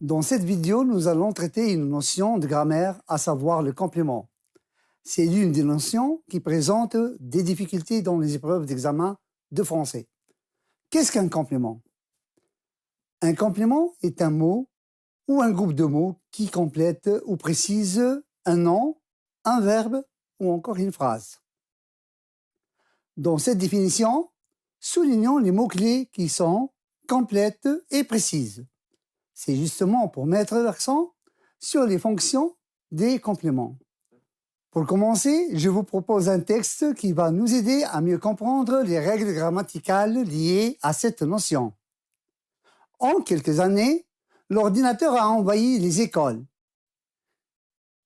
Dans cette vidéo, nous allons traiter une notion de grammaire, à savoir le complément. C'est l'une des notions qui présente des difficultés dans les épreuves d'examen de français. Qu'est-ce qu'un complément? Un complément est un mot ou un groupe de mots qui complète ou précise un nom, un verbe ou encore une phrase. Dans cette définition, soulignons les mots-clés qui sont complètes et précises. C'est justement pour mettre l'accent sur les fonctions des compléments. Pour commencer, je vous propose un texte qui va nous aider à mieux comprendre les règles grammaticales liées à cette notion. En quelques années, l'ordinateur a envahi les écoles.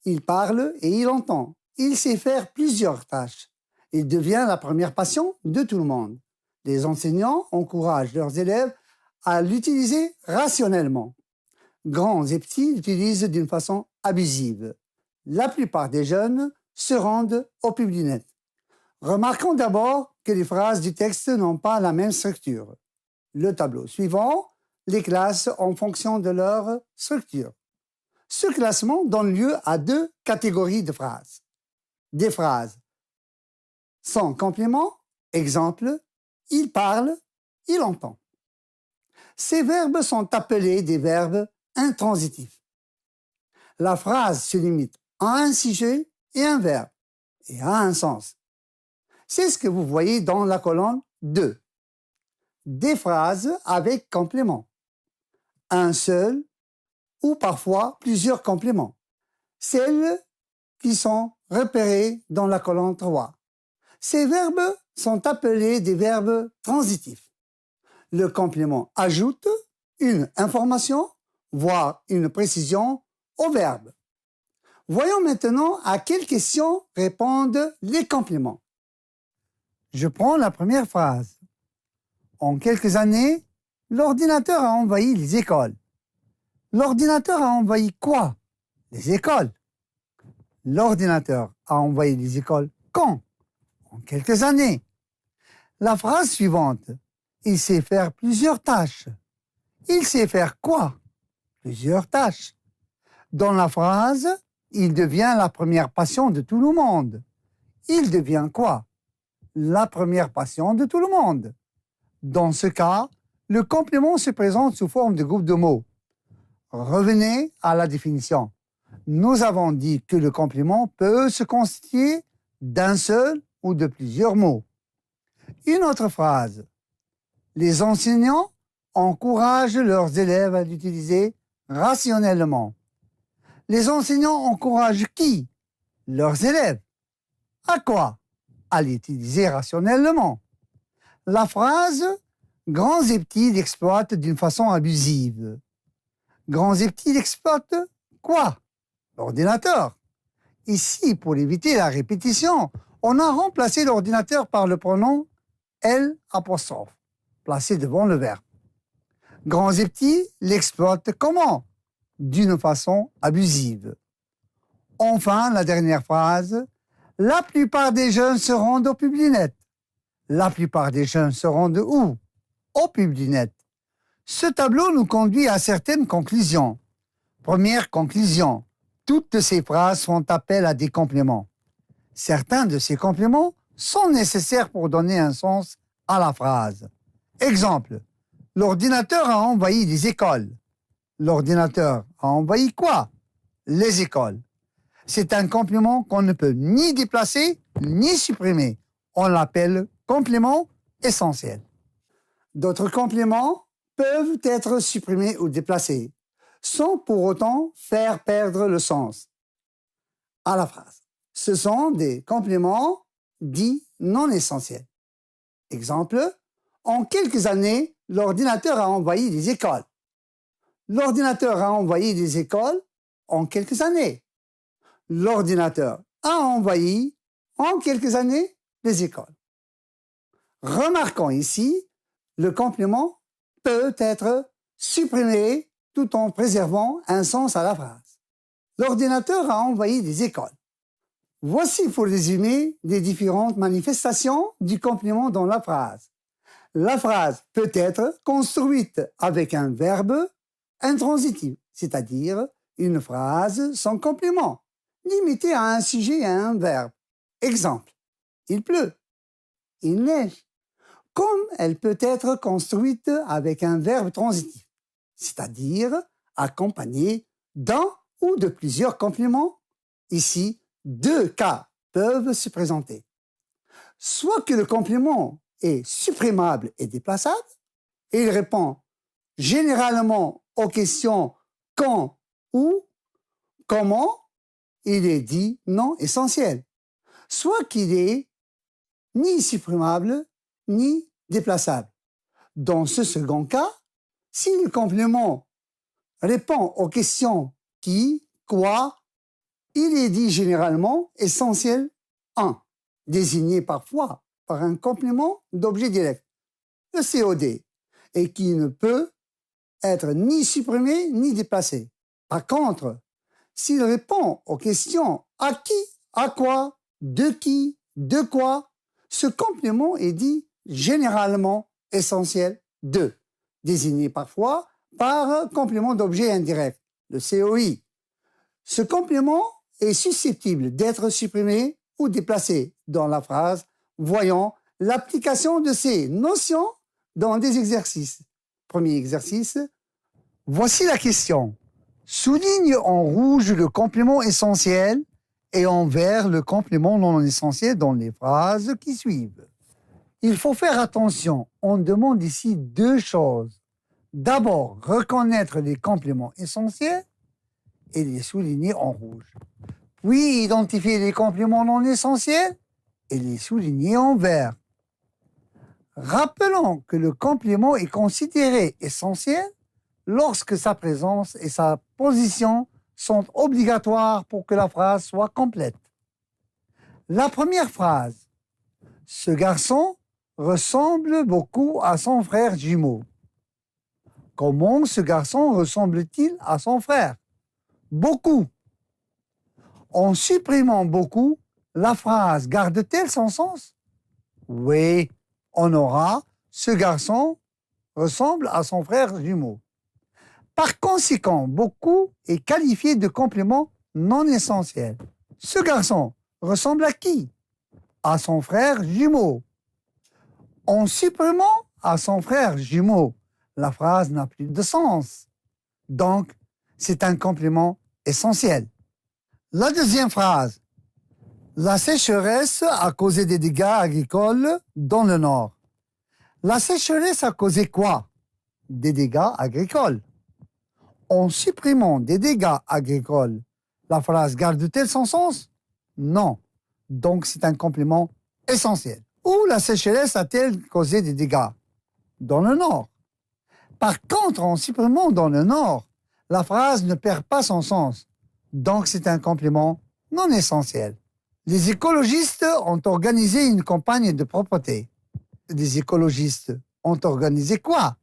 Il parle et il entend. Il sait faire plusieurs tâches. Il devient la première passion de tout le monde. Les enseignants encouragent leurs élèves à l'utiliser rationnellement. Grands et petits l'utilisent d'une façon abusive. La plupart des jeunes se rendent au Publinet. Remarquons d'abord que les phrases du texte n'ont pas la même structure. Le tableau suivant les classe en fonction de leur structure. Ce classement donne lieu à deux catégories de phrases. Des phrases sans complément, exemple, il parle, il entend. Ces verbes sont appelés des verbes intransitifs. La phrase se limite à un sujet et un verbe, et a un sens. C'est ce que vous voyez dans la colonne 2. Des phrases avec complément. Un seul ou parfois plusieurs compléments. Celles qui sont repérées dans la colonne 3. Ces verbes sont appelés des verbes transitifs. Le complément ajoute une information, voire une précision au verbe. Voyons maintenant à quelles questions répondent les compléments. Je prends la première phrase. En quelques années, l'ordinateur a envahi les écoles. L'ordinateur a envahi quoi? Les écoles. L'ordinateur a envahi les écoles quand? En quelques années. La phrase suivante. Il sait faire plusieurs tâches. Il sait faire quoi? Plusieurs tâches. Dans la phrase, il devient la première passion de tout le monde. Il devient quoi? La première passion de tout le monde. Dans ce cas, le complément se présente sous forme de groupe de mots. Revenez à la définition. Nous avons dit que le complément peut se constituer d'un seul ou de plusieurs mots. Une autre phrase. Les enseignants encouragent leurs élèves à l'utiliser rationnellement. Les enseignants encouragent qui? Leurs élèves. À quoi? À l'utiliser rationnellement. La phrase « Grands et petits l'exploitent d'une façon abusive ». Grands et petits l'exploitent quoi? L'ordinateur. Ici, pour éviter la répétition, on a remplacé l'ordinateur par le pronom L', placé devant le verbe. Grands et petits l'exploitent comment? D'une façon abusive. Enfin, la dernière phrase, la plupart des jeunes se rendent au Publinet. La plupart des jeunes se rendent où? Au Publinet. Ce tableau nous conduit à certaines conclusions. Première conclusion, toutes ces phrases font appel à des compléments. Certains de ces compléments sont nécessaires pour donner un sens à la phrase. Exemple, l'ordinateur a envahi les écoles. L'ordinateur a envahi quoi? Les écoles. C'est un complément qu'on ne peut ni déplacer ni supprimer. On l'appelle complément essentiel. D'autres compléments peuvent être supprimés ou déplacés, sans pour autant faire perdre le sens à la phrase. Ce sont des compléments dits non essentiels. Exemple, en quelques années, l'ordinateur a envahi les écoles. L'ordinateur a envahi les écoles en quelques années. L'ordinateur a envahi en quelques années les écoles. Remarquons ici, le complément peut être supprimé tout en préservant un sens à la phrase. L'ordinateur a envahi les écoles. Voici pour résumer les différentes manifestations du complément dans la phrase. La phrase peut être construite avec un verbe, intransitive, c'est-à-dire une phrase sans complément, limitée à un sujet et à un verbe. Exemple, il pleut, il neige. Comme elle peut être construite avec un verbe transitif, c'est-à-dire accompagné d'un ou de plusieurs compléments. Ici, deux cas peuvent se présenter. Soit que le complément est supprimable et déplaçable, et il répond généralement aux questions quand, où, comment, il est dit non essentiel. Soit qu'il est ni supprimable, ni déplaçable. Dans ce second cas, si le complément répond aux questions qui, quoi, il est dit généralement essentiel 1, désigné parfois par un complément d'objet direct, le COD, et qui ne peut être ni supprimé ni déplacé. Par contre, s'il répond aux questions à qui, à quoi, de quoi, ce complément est dit généralement essentiel 2, désigné parfois par complément d'objet indirect, le COI. Ce complément est susceptible d'être supprimé ou déplacé dans la phrase. Voyons l'application de ces notions dans des exercices. Premier exercice. Voici la question. Souligne en rouge le complément essentiel et en vert le complément non essentiel dans les phrases qui suivent. Il faut faire attention. On demande ici deux choses. D'abord, reconnaître les compléments essentiels et les souligner en rouge. Puis, identifier les compléments non essentiels et les souligner en vert. Rappelons que le complément est considéré essentiel lorsque sa présence et sa position sont obligatoires pour que la phrase soit complète. La première phrase. Ce garçon ressemble beaucoup à son frère jumeau. Comment ce garçon ressemble-t-il à son frère? Beaucoup. En supprimant beaucoup, la phrase garde-t-elle son sens? Oui, on aura « ce garçon ressemble à son frère jumeau ». Par conséquent, beaucoup est qualifié de complément non essentiel. Ce garçon ressemble à qui? À son frère jumeau. En supprimant à son frère jumeau, la phrase n'a plus de sens. Donc, c'est un complément essentiel. La deuxième phrase. La sécheresse a causé des dégâts agricoles dans le Nord. La sécheresse a causé quoi? Des dégâts agricoles. En supprimant des dégâts agricoles, la phrase garde-t-elle son sens? Non. Donc, c'est un complément essentiel. Où la sécheresse a-t-elle causé des dégâts? Dans le Nord. Par contre, en supprimant dans le Nord, la phrase ne perd pas son sens. Donc, c'est un complément non essentiel. Les écologistes ont organisé une campagne de propreté. Les écologistes ont organisé quoi?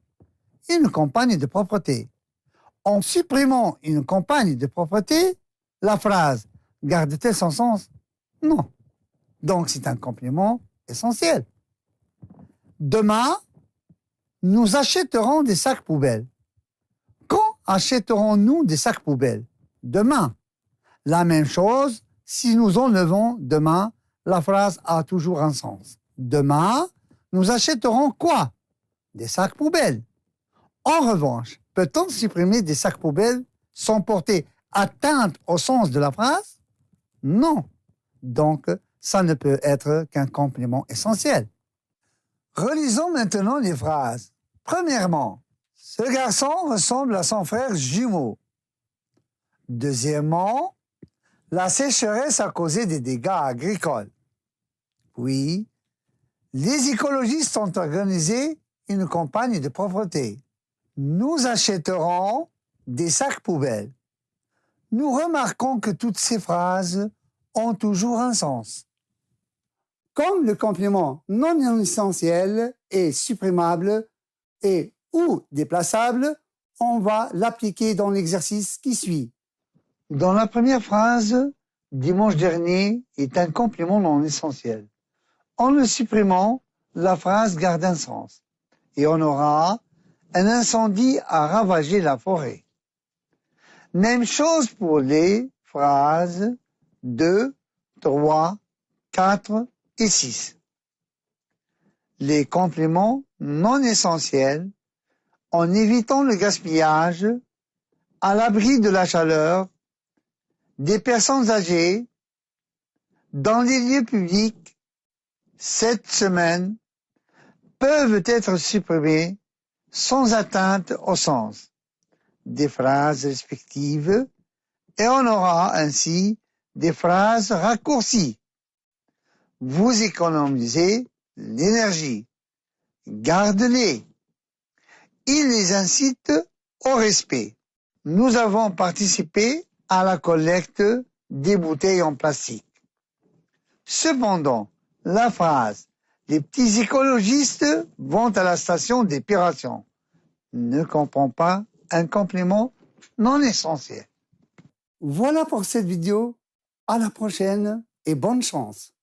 Une campagne de propreté. En supprimant une campagne de propreté, la phrase garde-t-elle son sens? Non. Donc, c'est un complément essentiel. Demain, nous achèterons des sacs poubelles. Quand achèterons-nous des sacs poubelles? Demain. La même chose, si nous enlevons demain, la phrase a toujours un sens. Demain, nous achèterons quoi? Des sacs poubelles. En revanche, peut-on supprimer des sacs poubelles sans porter atteinte au sens de la phrase? Non. Donc, ça ne peut être qu'un complément essentiel. Relisons maintenant les phrases. Premièrement, ce garçon ressemble à son frère jumeau. Deuxièmement, la sécheresse a causé des dégâts agricoles. Puis, les écologistes ont organisé une campagne de propreté. Nous achèterons des sacs poubelles. Nous remarquons que toutes ces phrases ont toujours un sens. Comme le complément non essentiel est supprimable et ou déplaçable, on va l'appliquer dans l'exercice qui suit. Dans la première phrase, dimanche dernier est un complément non essentiel. En le supprimant, la phrase garde un sens. Et on aura un incendie a ravagé la forêt. Même chose pour les phrases 2, 3, 4 et 6. Les compléments non essentiels, en évitant le gaspillage, à l'abri de la chaleur, des personnes âgées, dans les lieux publics, cette semaine, peuvent être supprimés sans atteinte au sens des phrases respectives et on aura ainsi des phrases raccourcies. Vous économisez l'énergie. Garde-les. Il les incite au respect. Nous avons participé à la collecte des bouteilles en plastique. Cependant, la phrase « Les petits écologistes vont à la station d'épuration » ne comprend pas un complément non essentiel. Voilà pour cette vidéo. À la prochaine et bonne chance.